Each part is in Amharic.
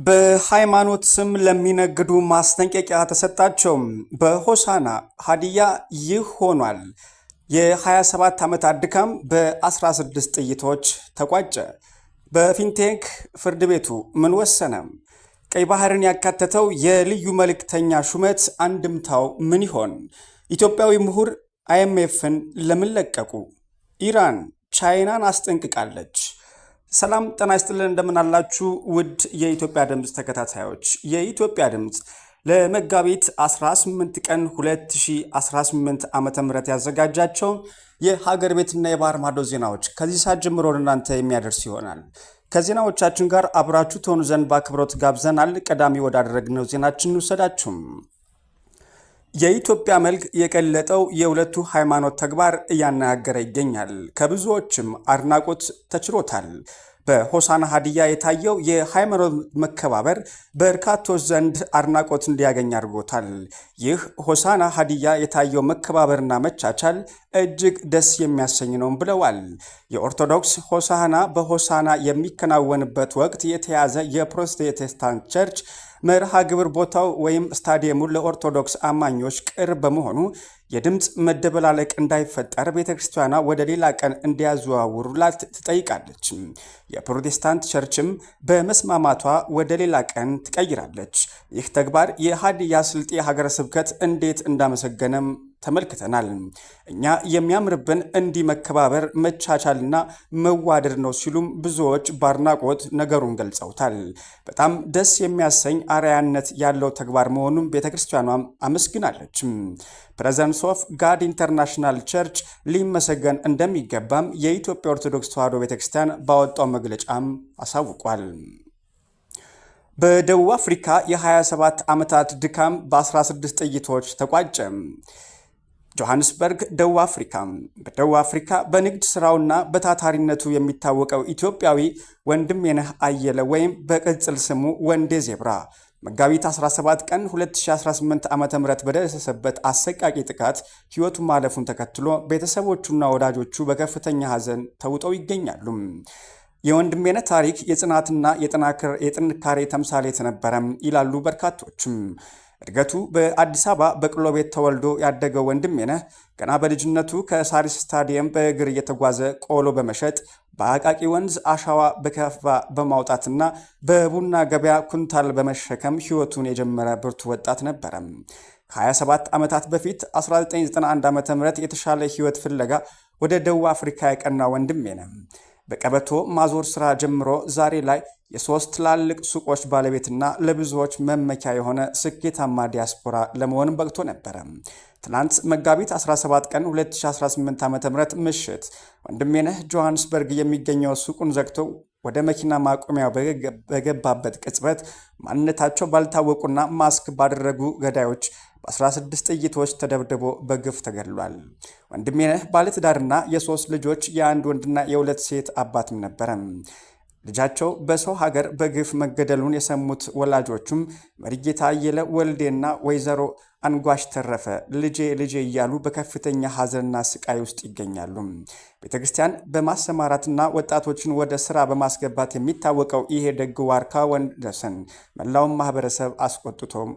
በሃይማኖት ስም ለሚነግዱ ማስጠንቀቂያ ተሰጣቸው። በሆሳና ሀዲያ ይህ ሆኗል። የ27 ዓመታት ድካም በ16 ጥይቶች ተቋጨ። በፊንቴክ ፍርድ ቤቱ ምን ወሰነ? ቀይ ባህርን ያካተተው የልዩ መልእክተኛ ሹመት አንድምታው ምን ይሆን? ኢትዮጵያዊ ምሁር አይኤምኤፍን ለምን ለቀቁ? ኢራን ቻይናን አስጠንቅቃለች። ሰላም ጤና ይስጥልን፣ እንደምን አላችሁ ውድ የኢትዮጵያ ድምፅ ተከታታዮች። የኢትዮጵያ ድምፅ ለመጋቢት 18 ቀን 2018 ዓ.ም ያዘጋጃቸው የሀገር ቤትና የባህር ማዶ ዜናዎች ከዚህ ሰዓት ጀምሮ እናንተ የሚያደርስ ይሆናል። ከዜናዎቻችን ጋር አብራችሁ ትሆኑ ዘንድ በአክብሮት ጋብዘናል። ቀዳሚ ወዳደረግነው ዜናችን እንውሰዳችሁም። የኢትዮጵያ መልክ የቀለጠው የሁለቱ ሃይማኖት ተግባር እያነጋገረ ይገኛል። ከብዙዎችም አድናቆት ተችሮታል። በሆሳና ሀዲያ የታየው የሃይማኖት መከባበር በርካቶች ዘንድ አድናቆት እንዲያገኝ አድርጎታል። ይህ ሆሳና ሀዲያ የታየው መከባበርና መቻቻል እጅግ ደስ የሚያሰኝ ነው ብለዋል። የኦርቶዶክስ ሆሳና በሆሳና የሚከናወንበት ወቅት የተያዘ የፕሮቴስታንት ቸርች መርሃ ግብር ቦታው ወይም ስታዲየሙ ለኦርቶዶክስ አማኞች ቅርብ በመሆኑ የድምፅ መደበላለቅ እንዳይፈጠር ቤተክርስቲያኗ ወደ ሌላ ቀን እንዲያዘዋውሩላት ትጠይቃለች። የፕሮቴስታንት ቸርችም በመስማማቷ ወደ ሌላ ቀን ትቀይራለች። ይህ ተግባር የሀዲያ ስልጤ ሀገረ ስብከት እንዴት እንዳመሰገነም ተመልክተናል። እኛ የሚያምርብን እንዲህ መከባበር መቻቻልና መዋደድ ነው ሲሉም ብዙዎች በአድናቆት ነገሩን ገልጸውታል። በጣም ደስ የሚያሰኝ አርአያነት ያለው ተግባር መሆኑን ቤተክርስቲያኗም አመስግናለች። ፕሬዘንስ ኦፍ ጋድ ኢንተርናሽናል ቸርች ሊመሰገን እንደሚገባም የኢትዮጵያ ኦርቶዶክስ ተዋሕዶ ቤተክርስቲያን ባወጣው መግለጫም አሳውቋል። በደቡብ አፍሪካ የ27 ዓመታት ድካም በ16 ጥይቶች ተቋጨ። ጆሃንስበርግ ደቡብ አፍሪካ። በደቡብ አፍሪካ በንግድ ስራውና በታታሪነቱ የሚታወቀው ኢትዮጵያዊ ወንድሜነህ አየለ ወይም በቅጽል ስሙ ወንዴ ዜብራ መጋቢት 17 ቀን 2018 ዓ.ም በደረሰበት አሰቃቂ ጥቃት ሕይወቱ ማለፉን ተከትሎ ቤተሰቦቹና ወዳጆቹ በከፍተኛ ሐዘን ተውጠው ይገኛሉ። የወንድሜነህ ታሪክ የጽናትና የጥንካሬ ተምሳሌት ነበረ ይላሉ በርካቶችም። እድገቱ በአዲስ አበባ በቅሎ ቤት ተወልዶ ያደገው ወንድሜነህ ገና በልጅነቱ ከሳሪስ ስታዲየም በእግር እየተጓዘ ቆሎ በመሸጥ በአቃቂ ወንዝ አሻዋ በከፋ በማውጣትና በቡና ገበያ ኩንታል በመሸከም ሕይወቱን የጀመረ ብርቱ ወጣት ነበረ። ከ27 ዓመታት በፊት 1991 ዓ.ም የተሻለ ሕይወት ፍለጋ ወደ ደቡብ አፍሪካ ያቀና ወንድሜነህ በቀበቶ ማዞር ስራ ጀምሮ ዛሬ ላይ የሶስት ትላልቅ ሱቆች ባለቤትና ለብዙዎች መመኪያ የሆነ ስኬታማ ዲያስፖራ ለመሆን በቅቶ ነበረ። ትናንት መጋቢት 17 ቀን 2018 ዓ.ም ምሽት ወንድሜነህ ጆሃንስበርግ የሚገኘው ሱቁን ዘግቶ ወደ መኪና ማቆሚያው በገባበት ቅጽበት ማንነታቸው ባልታወቁና ማስክ ባደረጉ ገዳዮች በ16 ጥይቶች ተደብድቦ በግፍ ተገድሏል። ወንድሜነህ ባለትዳርና የሶስት ልጆች የአንድ ወንድና የሁለት ሴት አባትም ነበረ። ልጃቸው በሰው ሀገር በግፍ መገደሉን የሰሙት ወላጆቹም መሪጌታ አየለ ወልዴና ወይዘሮ አንጓሽ ተረፈ ልጄ ልጄ እያሉ በከፍተኛ ሐዘንና ስቃይ ውስጥ ይገኛሉ። ቤተክርስቲያን በማሰማራትና ወጣቶችን ወደ ስራ በማስገባት የሚታወቀው ይሄ ደግ ዋርካ ወንደሰን መላውን ማህበረሰብ አስቆጥቶም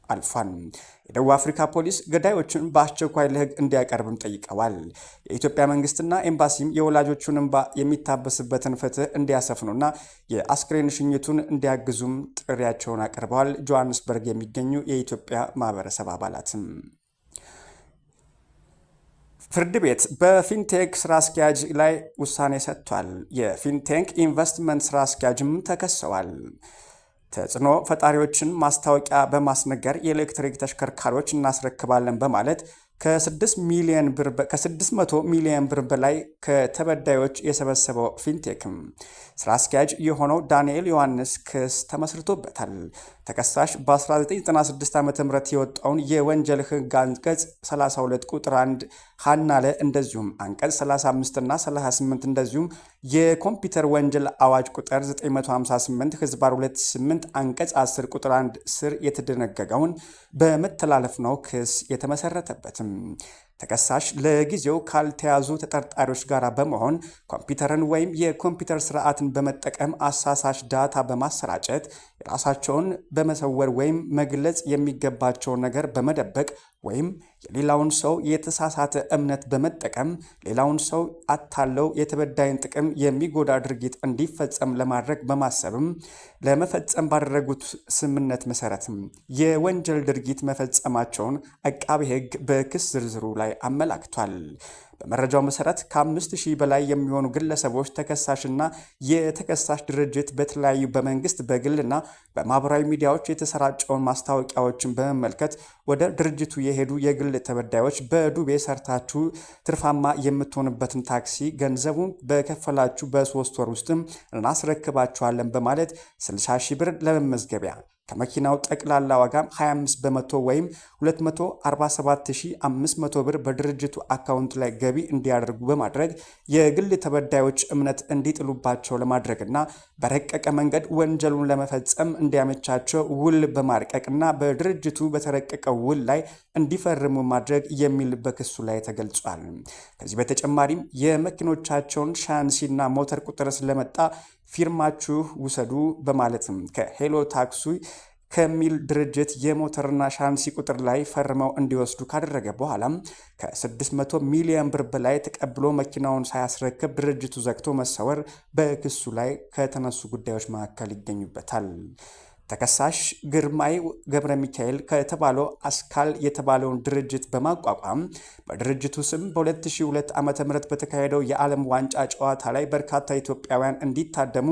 አልፏል። የደቡብ አፍሪካ ፖሊስ ገዳዮችን በአስቸኳይ ለሕግ እንዲያቀርብም ጠይቀዋል። የኢትዮጵያ መንግስትና ኤምባሲም የወላጆቹን እንባ የሚታበስበትን ፍትህ እንዲያሰፍኑና የአስክሬን ሽኝቱን እንዲያግዙም ጥሪያቸውን አቅርበዋል። ጆሃንስበርግ የሚገኙ የኢትዮጵያ ማህበረሰብ አባላትም ፍርድ ቤት በፊንቴክ ስራ አስኪያጅ ላይ ውሳኔ ሰጥቷል። የፊንቴክ ኢንቨስትመንት ስራ አስኪያጅም ተከሰዋል። ተጽዕኖ ፈጣሪዎችን ማስታወቂያ በማስነገር የኤሌክትሪክ ተሽከርካሪዎች እናስረክባለን በማለት ከ600 ሚሊዮን ብር በላይ ከተበዳዮች የሰበሰበው ፊንቴክም ስራ አስኪያጅ የሆነው ዳንኤል ዮሐንስ ክስ ተመስርቶበታል። ተከሳሽ በ1996 ዓ.ም የወጣውን የወንጀል ሕግ አንቀጽ 32 ቁጥር 1 ሀናለ እንደዚሁም አንቀጽ 35 እና 38 እንደዚሁም የኮምፒውተር ወንጀል አዋጅ ቁጥር 958 ህዝባር 28 አንቀጽ 10 ቁጥር 1 ስር የተደነገገውን በመተላለፍ ነው ክስ የተመሰረተበትም። ተከሳሽ ለጊዜው ካልተያዙ ተጠርጣሪዎች ጋር በመሆን ኮምፒውተርን ወይም የኮምፒውተር ስርዓትን በመጠቀም አሳሳሽ ዳታ በማሰራጨት ራሳቸውን በመሰወር ወይም መግለጽ የሚገባቸውን ነገር በመደበቅ ወይም የሌላውን ሰው የተሳሳተ እምነት በመጠቀም ሌላውን ሰው አታለው የተበዳይን ጥቅም የሚጎዳ ድርጊት እንዲፈጸም ለማድረግ በማሰብም ለመፈጸም ባደረጉት ስምምነት መሰረትም የወንጀል ድርጊት መፈጸማቸውን አቃቤ ሕግ በክስ ዝርዝሩ ላይ አመላክቷል። በመረጃው መሰረት ከ5000 በላይ የሚሆኑ ግለሰቦች ተከሳሽና የተከሳሽ ድርጅት በተለያዩ በመንግስት በግልና በማህበራዊ ሚዲያዎች የተሰራጨውን ማስታወቂያዎችን በመመልከት ወደ ድርጅቱ የሄዱ የግል ተበዳዮች በዱቤ ሰርታችሁ ትርፋማ የምትሆንበትን ታክሲ ገንዘቡን በከፈላችሁ በ3 ወር ውስጥም እናስረክባችኋለን በማለት 60,000 ብር ለመመዝገቢያ ከመኪናው ጠቅላላ ዋጋም 25 በመቶ ወይም 247500 ብር በድርጅቱ አካውንት ላይ ገቢ እንዲያደርጉ በማድረግ የግል ተበዳዮች እምነት እንዲጥሉባቸው ለማድረግና በረቀቀ መንገድ ወንጀሉን ለመፈጸም እንዲያመቻቸው ውል በማርቀቅና በድርጅቱ በተረቀቀው ውል ላይ እንዲፈርሙ ማድረግ የሚል በክሱ ላይ ተገልጿል። ከዚህ በተጨማሪም የመኪኖቻቸውን ሻንሲና ሞተር ቁጥር ስለመጣ ፊርማችሁ ውሰዱ በማለትም ከሄሎ ታክሲ ከሚል ድርጅት የሞተርና ሻንሲ ቁጥር ላይ ፈርመው እንዲወስዱ ካደረገ በኋላም ከ600 ሚሊዮን ብር በላይ ተቀብሎ መኪናውን ሳያስረክብ ድርጅቱ ዘግቶ መሰወር በክሱ ላይ ከተነሱ ጉዳዮች መካከል ይገኙበታል። ተከሳሽ ግርማይ ገብረ ሚካኤል ከተባለው አስካል የተባለውን ድርጅት በማቋቋም በድርጅቱ ስም በ2002 ዓ.ም በተካሄደው የዓለም ዋንጫ ጨዋታ ላይ በርካታ ኢትዮጵያውያን እንዲታደሙ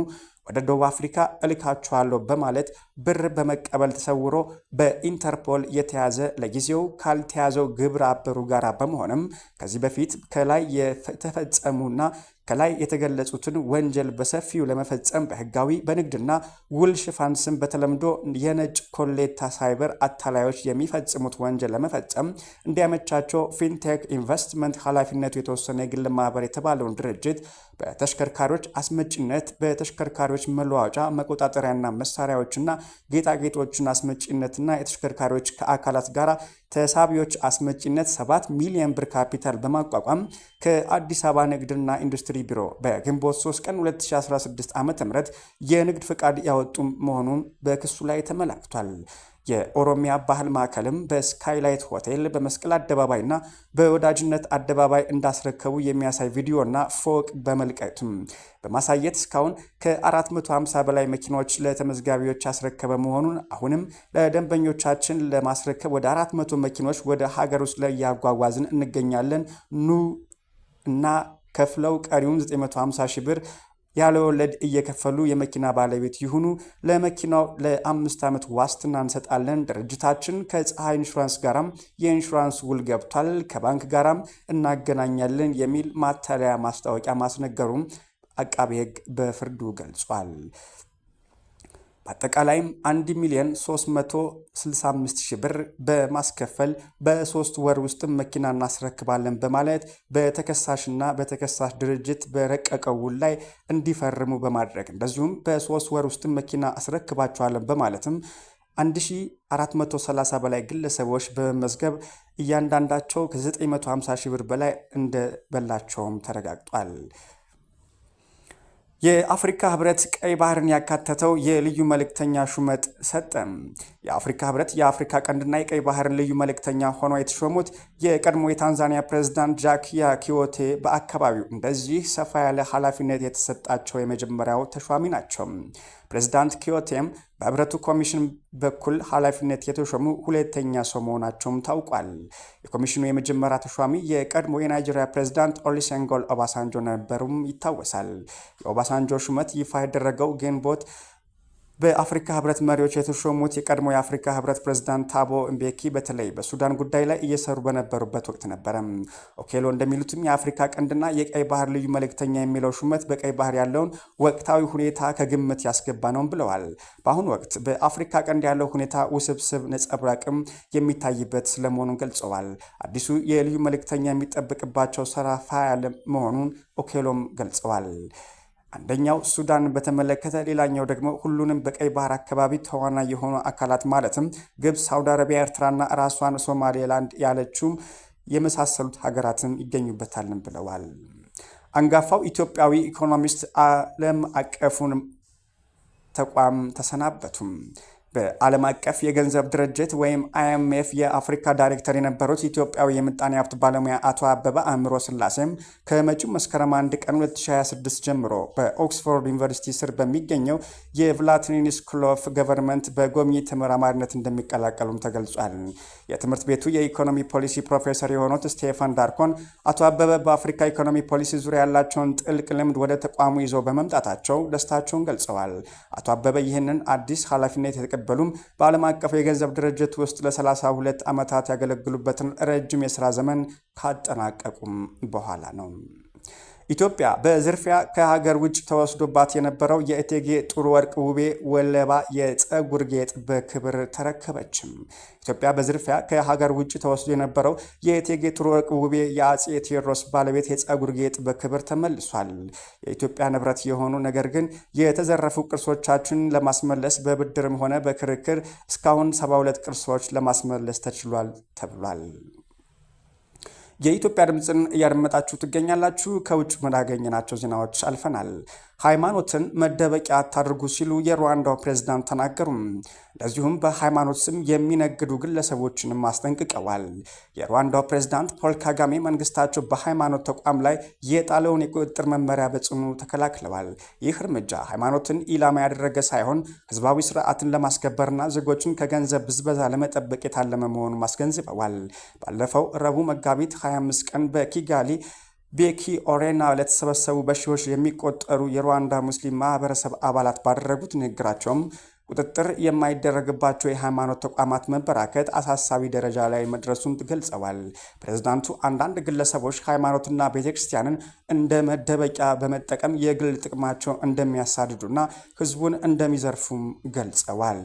ወደ ደቡብ አፍሪካ እልካቸዋለሁ በማለት ብር በመቀበል ተሰውሮ በኢንተርፖል የተያዘ ለጊዜው ካልተያዘው ግብረ አበሩ ጋር በመሆንም ከዚህ በፊት ከላይ የተፈጸሙና ከላይ የተገለጹትን ወንጀል በሰፊው ለመፈጸም በህጋዊ በንግድና ውል ሽፋን ስም በተለምዶ የነጭ ኮሌታ ሳይበር አታላዮች የሚፈጽሙት ወንጀል ለመፈጸም እንዲያመቻቸው ፊንቴክ ኢንቨስትመንት ኃላፊነቱ የተወሰነ የግል ማህበር የተባለውን ድርጅት በተሽከርካሪዎች አስመጪነት በተሽከርካሪዎች መለዋወጫ መቆጣጠሪያና መሳሪያዎችና ጌጣጌጦችን አስመጪነትና የተሽከርካሪዎች ከአካላት ጋር ተሳቢዎች አስመጪነት 7 ሚሊዮን ብር ካፒታል በማቋቋም ከአዲስ አበባ ንግድና ኢንዱስትሪ ቢሮ በግንቦት 3 ቀን 2016 ዓ.ም የንግድ ፍቃድ ያወጡ መሆኑን በክሱ ላይ ተመላክቷል። የኦሮሚያ ባህል ማዕከልም በስካይላይት ሆቴል በመስቀል አደባባይና በወዳጅነት አደባባይ እንዳስረከቡ የሚያሳይ ቪዲዮና ፎቅ በመልቀቅም በማሳየት እስካሁን ከ450 በላይ መኪናዎች ለተመዝጋቢዎች ያስረከበ መሆኑን አሁንም ለደንበኞቻችን ለማስረከብ ወደ 400 መኪኖች ወደ ሀገር ውስጥ ላይ ያጓጓዝን እንገኛለን ኑ እና ከፍለው ቀሪውን 950 ሺህ ብር ያለ ወለድ እየከፈሉ የመኪና ባለቤት ይሁኑ። ለመኪናው ለ5 ዓመት ዋስትና እንሰጣለን። ድርጅታችን ከፀሐይ ኢንሹራንስ ጋራም የኢንሹራንስ ውል ገብቷል፣ ከባንክ ጋራም እናገናኛለን የሚል ማታለያ ማስታወቂያ ማስነገሩም አቃቤ ሕግ በፍርዱ ገልጿል። በአጠቃላይም 1,365,000 ብር በማስከፈል በ3 ወር ውስጥ መኪና እናስረክባለን በማለት በተከሳሽና በተከሳሽ ድርጅት በረቀቀው ውል ላይ እንዲፈርሙ በማድረግ እንደዚሁም በ3 ወር ውስጥ መኪና አስረክባቸዋለን በማለትም 1430 በላይ ግለሰቦች በመመዝገብ እያንዳንዳቸው ከ950 ሺህ ብር በላይ እንደበላቸውም ተረጋግጧል። የአፍሪካ ህብረት ቀይ ባህርን ያካተተው የልዩ መልእክተኛ ሹመት ሰጠ። የአፍሪካ ህብረት የአፍሪካ ቀንድና የቀይ ባህርን ልዩ መልእክተኛ ሆነው የተሾሙት የቀድሞ የታንዛኒያ ፕሬዝዳንት ጃኪያ ኪዮቴ በአካባቢው እንደዚህ ሰፋ ያለ ኃላፊነት የተሰጣቸው የመጀመሪያው ተሿሚ ናቸው። ፕሬዝዳንት ኪዮቴም በህብረቱ ኮሚሽን በኩል ኃላፊነት የተሾሙ ሁለተኛ ሰው መሆናቸውም ታውቋል። የኮሚሽኑ የመጀመሪያ ተሿሚ የቀድሞ የናይጄሪያ ፕሬዝዳንት ኦሉሴጉን ኦባሳንጆ ነበሩም ይታወሳል። የኦባሳንጆ ሹመት ይፋ ያደረገው ግንቦት በአፍሪካ ህብረት መሪዎች የተሾሙት የቀድሞ የአፍሪካ ህብረት ፕሬዝዳንት ታቦ ምቤኪ በተለይ በሱዳን ጉዳይ ላይ እየሰሩ በነበሩበት ወቅት ነበረ። ኦኬሎ እንደሚሉትም የአፍሪካ ቀንድና የቀይ ባህር ልዩ መልእክተኛ የሚለው ሹመት በቀይ ባህር ያለውን ወቅታዊ ሁኔታ ከግምት ያስገባ ነው ብለዋል። በአሁኑ ወቅት በአፍሪካ ቀንድ ያለው ሁኔታ ውስብስብ ነጸብራቅም የሚታይበት ስለመሆኑን ገልጸዋል። አዲሱ የልዩ መልእክተኛ የሚጠበቅባቸው ሰፋ ያለ መሆኑን ኦኬሎም ገልጸዋል። አንደኛው ሱዳን በተመለከተ፣ ሌላኛው ደግሞ ሁሉንም በቀይ ባህር አካባቢ ተዋናይ የሆኑ አካላት ማለትም ግብፅ፣ ሳውዲ አረቢያ፣ ኤርትራና ራሷን ሶማሌላንድ ያለችውም የመሳሰሉት ሀገራትን ይገኙበታልን ብለዋል። አንጋፋው ኢትዮጵያዊ ኢኮኖሚስት ዓለም አቀፉን ተቋም ተሰናበቱም። በዓለም አቀፍ የገንዘብ ድርጅት ወይም IMF የአፍሪካ ዳይሬክተር የነበሩት ኢትዮጵያዊ የምጣኔ ሀብት ባለሙያ አቶ አበበ አእምሮ ስላሴም ከመጪው መስከረም 1 ቀን 2026 ጀምሮ በኦክስፎርድ ዩኒቨርሲቲ ስር በሚገኘው የቭላትኒን ስኩል ኦፍ ገቨርንመንት በጎብኚ ተመራማሪነት እንደሚቀላቀሉም ተገልጿል። የትምህርት ቤቱ የኢኮኖሚ ፖሊሲ ፕሮፌሰር የሆኑት ስቴፋን ዳርኮን አቶ አበበ በአፍሪካ ኢኮኖሚ ፖሊሲ ዙሪያ ያላቸውን ጥልቅ ልምድ ወደ ተቋሙ ይዘው በመምጣታቸው ደስታቸውን ገልጸዋል። አቶ አበበ ይህንን አዲስ ኃላፊነት በሉም በዓለም አቀፍ የገንዘብ ድርጅት ውስጥ ለ32 ዓመታት ያገለግሉበትን ረጅም የሥራ ዘመን ካጠናቀቁም በኋላ ነው። ኢትዮጵያ በዝርፊያ ከሀገር ውጭ ተወስዶባት የነበረው የእቴጌ ጥሩ ወርቅ ውቤ ወለባ የፀጉር ጌጥ በክብር ተረከበችም። ኢትዮጵያ በዝርፊያ ከሀገር ውጭ ተወስዶ የነበረው የእቴጌ ጥሩ ወርቅ ውቤ የአጼ ቴዎድሮስ ባለቤት የፀጉር ጌጥ በክብር ተመልሷል። የኢትዮጵያ ንብረት የሆኑ ነገር ግን የተዘረፉ ቅርሶቻችን ለማስመለስ በብድርም ሆነ በክርክር እስካሁን 72 ቅርሶች ለማስመለስ ተችሏል ተብሏል። የኢትዮጵያ ድምፅን እያደመጣችሁ ትገኛላችሁ። ከውጭ ወዳገኘናቸው ዜናዎች አልፈናል። ሃይማኖትን መደበቂያ አታድርጉ ሲሉ የሩዋንዳው ፕሬዝዳንት ተናገሩ። እንደዚሁም በሃይማኖት ስም የሚነግዱ ግለሰቦችንም አስጠንቅቀዋል። የሩዋንዳው ፕሬዝዳንት ፖል ካጋሜ መንግስታቸው በሃይማኖት ተቋም ላይ የጣለውን የቁጥጥር መመሪያ በጽኑ ተከላክለዋል። ይህ እርምጃ ሃይማኖትን ኢላማ ያደረገ ሳይሆን ህዝባዊ ስርዓትን ለማስከበርና ዜጎችን ከገንዘብ ብዝበዛ ለመጠበቅ የታለመ መሆኑን አስገንዝበዋል። ባለፈው ረቡዕ መጋቢት 25 ቀን በኪጋሊ ቤኪ ኦሬና ለተሰበሰቡ በሺዎች የሚቆጠሩ የሩዋንዳ ሙስሊም ማህበረሰብ አባላት ባደረጉት ንግግራቸውም ቁጥጥር የማይደረግባቸው የሃይማኖት ተቋማት መበራከት አሳሳቢ ደረጃ ላይ መድረሱን ገልጸዋል። ፕሬዝዳንቱ አንዳንድ ግለሰቦች ሃይማኖትና ቤተክርስቲያንን እንደ መደበቂያ በመጠቀም የግል ጥቅማቸው እንደሚያሳድዱና ህዝቡን እንደሚዘርፉም ገልጸዋል።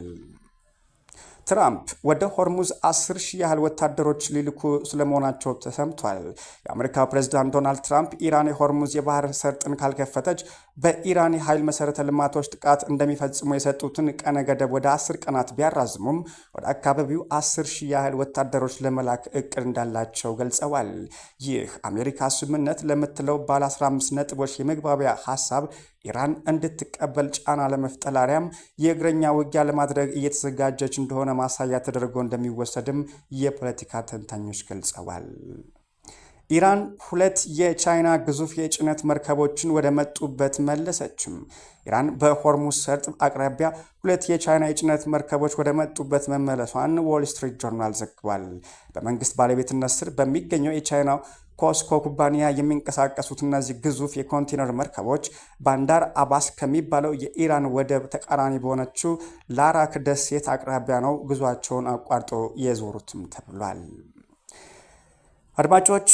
ትራምፕ ወደ ሆርሙዝ 10,000 ያህል ወታደሮች ሊልኩ ስለመሆናቸው ተሰምቷል። የአሜሪካው ፕሬዝዳንት ዶናልድ ትራምፕ ኢራን የሆርሙዝ የባህር ሰርጥን ካልከፈተች በኢራን የኃይል መሰረተ ልማቶች ጥቃት እንደሚፈጽሙ የሰጡትን ቀነ ገደብ ወደ 10 ቀናት ቢያራዝሙም ወደ አካባቢው 10,000 ያህል ወታደሮች ለመላክ እቅድ እንዳላቸው ገልጸዋል። ይህ አሜሪካ ስምምነት ለምትለው ባለ 15 ነጥቦች የመግባቢያ ሀሳብ ኢራን እንድትቀበል ጫና ለመፍጠር አሊያም የእግረኛ ውጊያ ለማድረግ እየተዘጋጀች እንደሆነ ማሳያ ተደርጎ እንደሚወሰድም የፖለቲካ ተንታኞች ገልጸዋል። ኢራን 2 የቻይና ግዙፍ የጭነት መርከቦችን ወደ መጡበት መለሰችም። ኢራን በሆርሙዝ ሰርጥ አቅራቢያ 2 የቻይና የጭነት መርከቦች ወደ መጡበት መመለሷን ዎል ስትሪት ጆርናል ዘግቧል። በመንግስት ባለቤትነት ስር በሚገኘው የቻይና ኮስኮ ኩባንያ የሚንቀሳቀሱት እነዚህ ግዙፍ የኮንቴነር መርከቦች ባንዳር አባስ ከሚባለው የኢራን ወደብ ተቃራኒ በሆነችው ላራክ ደሴት አቅራቢያ ነው ጉዟቸውን አቋርጦ የዞሩትም ተብሏል። አድማጮች፣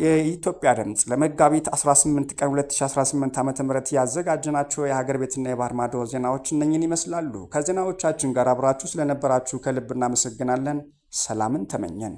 የኢትዮጵያ ድምፅ ለመጋቢት 18 ቀን 2018 ዓ.ም ያዘጋጀናቸው የሀገር ቤትና የባህር ማዶ ዜናዎች እነኝን ይመስላሉ። ከዜናዎቻችን ጋር አብራችሁ ስለነበራችሁ ከልብ እናመሰግናለን። ሰላምን ተመኘን።